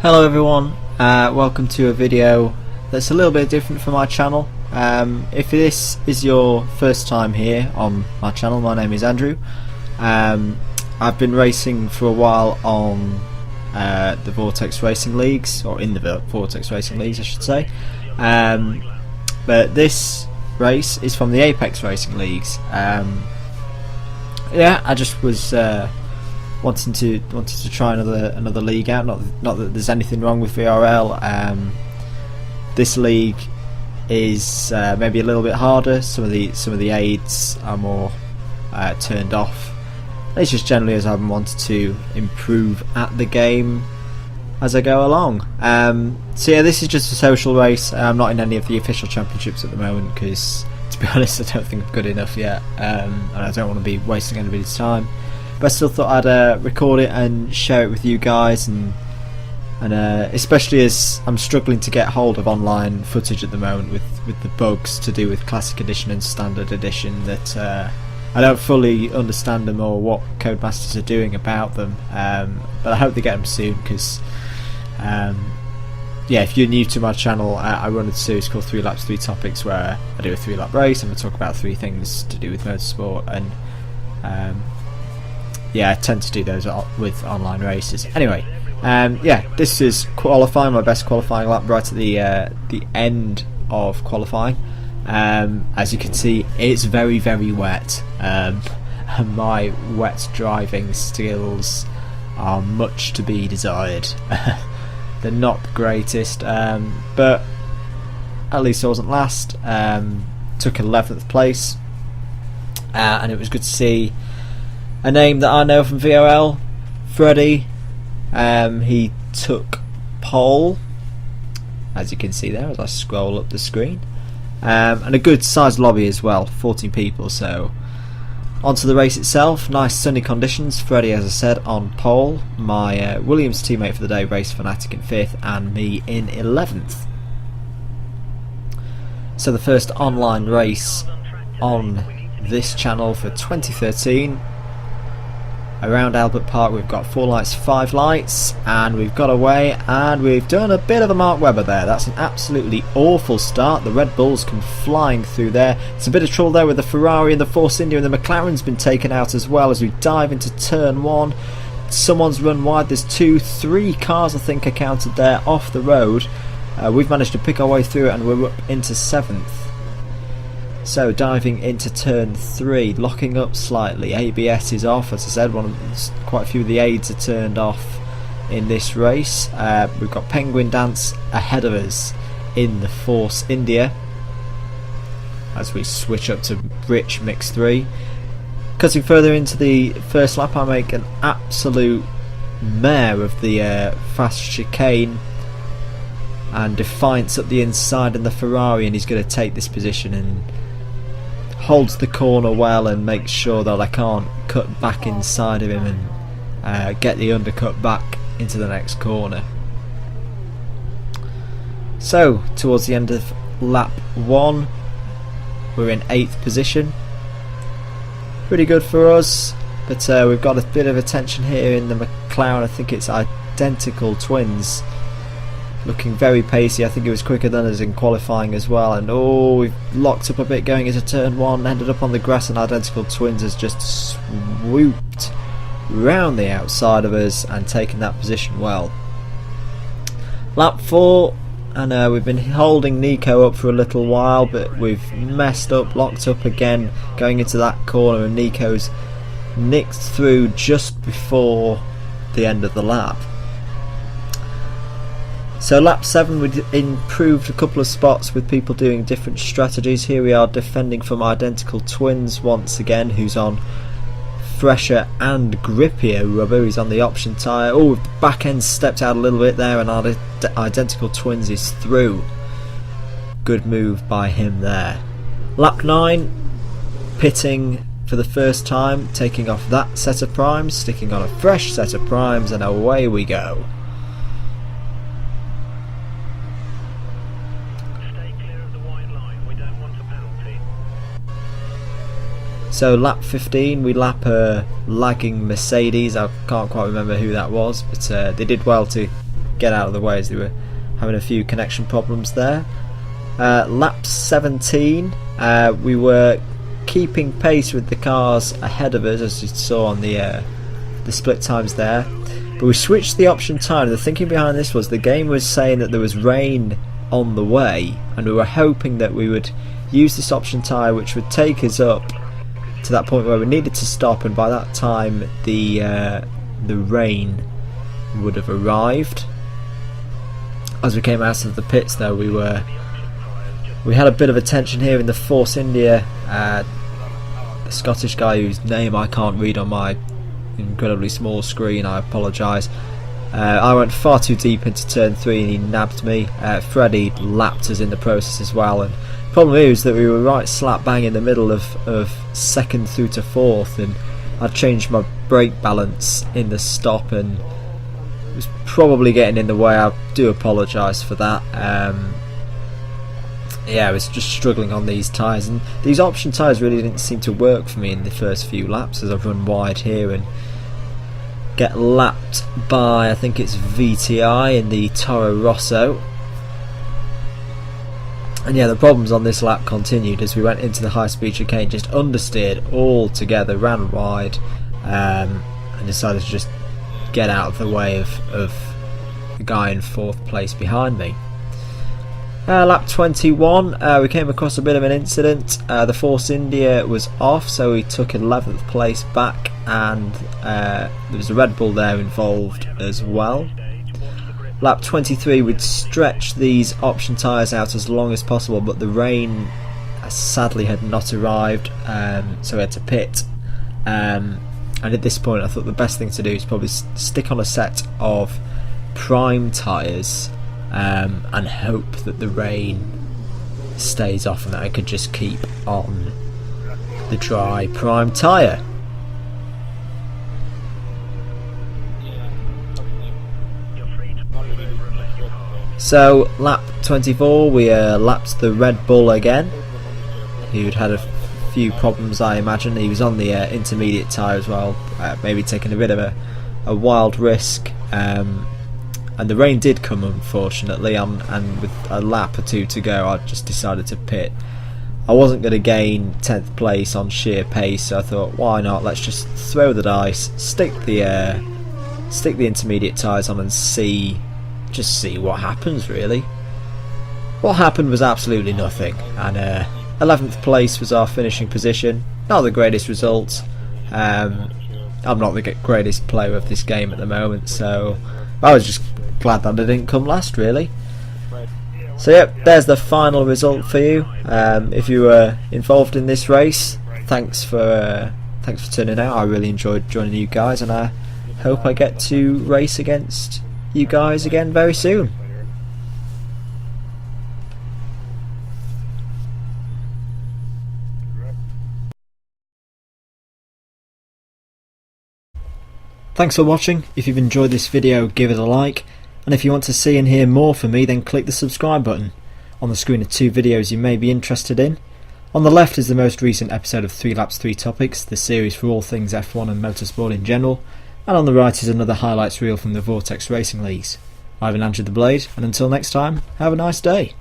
Hello everyone, welcome to a video that's a little bit different from my channel. If this is your first time here on my channel, my name is Andrew. I've been racing for a while on the Vortex Racing Leagues, or in the Vortex Racing Leagues I should say, but this race is from the Apex Racing Leagues. Yeah, I just was wanted to try another league out. Not that there's anything wrong with VRL. This league is maybe a little bit harder. Some of the aids are more turned off. It's just generally as I've wanted to improve at the game as I go along. So yeah, this is just a social race. I'm not in any of the official championships at the moment because, to be honest, I don't think I'm good enough yet, and I don't want to be wasting anybody's time. But I still thought I'd record it and share it with you guys, and especially as I'm struggling to get hold of online footage at the moment with the bugs to do with Classic Edition and Standard Edition that I don't fully understand them or what Codemasters are doing about them. But I hope they get them soon because yeah, if you're new to my channel, I run a series called 3 Laps 3 Topics where I do a 3-lap race and I talk about 3 things to do with motorsport, and yeah, I tend to do those with online races. Anyway, yeah, this is qualifying, my best qualifying lap right at the end of qualifying. As you can see, it's very wet, and my wet driving skills are much to be desired. They're not the greatest, but at least I wasn't last. Took 11th place, and it was good to see a name that I know from VRL, Freddie. He took pole, as you can see there as I scroll up the screen, and a good sized lobby as well, 14 people. So onto the race itself. Nice sunny conditions. Freddie, as I said, on pole. My Williams teammate for the day, Race Fanatic, in 5th, and me in 11th. So the first online race on this channel for 2013. Around Albert Park, we've got 4 lights, 5 lights, and we've got away, and we've done a bit of a Mark Webber there. That's an absolutely awful start. The Red Bulls come flying through there. It's a bit of trouble there with the Ferrari and the Force India, and the McLaren's been taken out as well as we dive into turn 1. Someone's run wide. There's 3 cars I think are counted there off the road. We've managed to pick our way through it, and we're up into 7th. So diving into turn 3, locking up slightly. ABS is off, as I said. Quite a few of the aids are turned off in this race. We've got Penguin Dance ahead of us in the Force India as we switch up to Rich Mix 3. Cutting further into the first lap, I make an absolute mare of the fast chicane, and Defiance up the inside in the Ferrari, and he's going to take this position and holds the corner well and makes sure that I can't cut back inside of him and get the undercut back into the next corner. So towards the end of lap 1, we're in 8th position. Pretty good for us, but we've got a bit of attention here in the McLaren. I think it's identical twins, looking very pacey. I think it was quicker than us in qualifying as well, and oh, we've locked up a bit going into turn 1, ended up on the grass, and Identical Twins has just swooped round the outside of us and taken that position well. Lap 4, and we've been holding Nico up for a little while, but we've messed up, locked up again going into that corner, and Nico's nicked through just before the end of the lap. So lap 7, we improved a couple of spots with people doing different strategies. Here we are defending from Identical Twins once again, who's on fresher and grippier rubber. He's on the option tyre. Oh, the back end stepped out a little bit there, and Identical Twins is through. Good move by him there. Lap 9, pitting for the first time, taking off that set of primes, sticking on a fresh set of primes, and away we go. So lap 15, we lap a lagging Mercedes. I can't quite remember who that was, but they did well to get out of the way as they were having a few connection problems there. Lap 17, we were keeping pace with the cars ahead of us, as you saw on the split times there. But we switched the option tyre. The thinking behind this was the game was saying that there was rain on the way, and we were hoping that we would use this option tyre, which would take us up to that point where we needed to stop, and by that time the rain would have arrived. As we came out of the pits though, we had a bit of a tension here in the Force India. The Scottish guy whose name I can't read on my incredibly small screen, I apologise. I went far too deep into turn 3 and he nabbed me. Freddie lapped us in the process as well, and the problem is that we were right slap bang in the middle of second through to fourth, and I changed my brake balance in the stop and it was probably getting in the way. I do apologise for that. Yeah, I was just struggling on these tyres, and these option tyres really didn't seem to work for me in the first few laps as I've run wide here and get lapped by, I think it's VTI in the Toro Rosso. And yeah, the problems on this lap continued as we went into the high speed chicane, just understeered altogether, ran wide, and decided to just get out of the way of the guy in fourth place behind me. Lap 21, we came across a bit of an incident. The Force India was off, so we took 11th place back, and there was a Red Bull there involved as well. Lap 23, we'd stretched these option tyres out as long as possible, but the rain sadly had not arrived, so we had to pit. And at this point I thought the best thing to do is probably stick on a set of prime tyres and hope that the rain stays off and that I could just keep on the dry prime tyre. So lap 24, we lapped the Red Bull again, who'd had a few problems, I imagine. He was on the intermediate tyre as well, maybe taking a bit of a wild risk, and the rain did come, unfortunately, and with a lap or two to go I just decided to pit. I wasn't going to gain 10th place on sheer pace, so I thought, why not, let's just throw the dice, stick the intermediate tyres on and just see what happens, really. What happened was absolutely nothing, and 11th place was our finishing position. Not the greatest result. I'm not the greatest player of this game at the moment, so I was just glad that I didn't come last, really. So yep, there's the final result for you. If you were involved in this race, thanks for turning out. I really enjoyed joining you guys, and I hope I get to race against you guys again very soon. Thanks for watching. If you've enjoyed this video, give it a like, and if you want to see and hear more from me, then click the subscribe button. On the screen are 2 videos you may be interested in. On the left is the most recent episode of 3 Laps 3 Topics, the series for all things F1 and motorsport in general, and on the right is another highlights reel from the Vortex Racing Leagues. I've been Andrew the Blade, and until next time, have a nice day.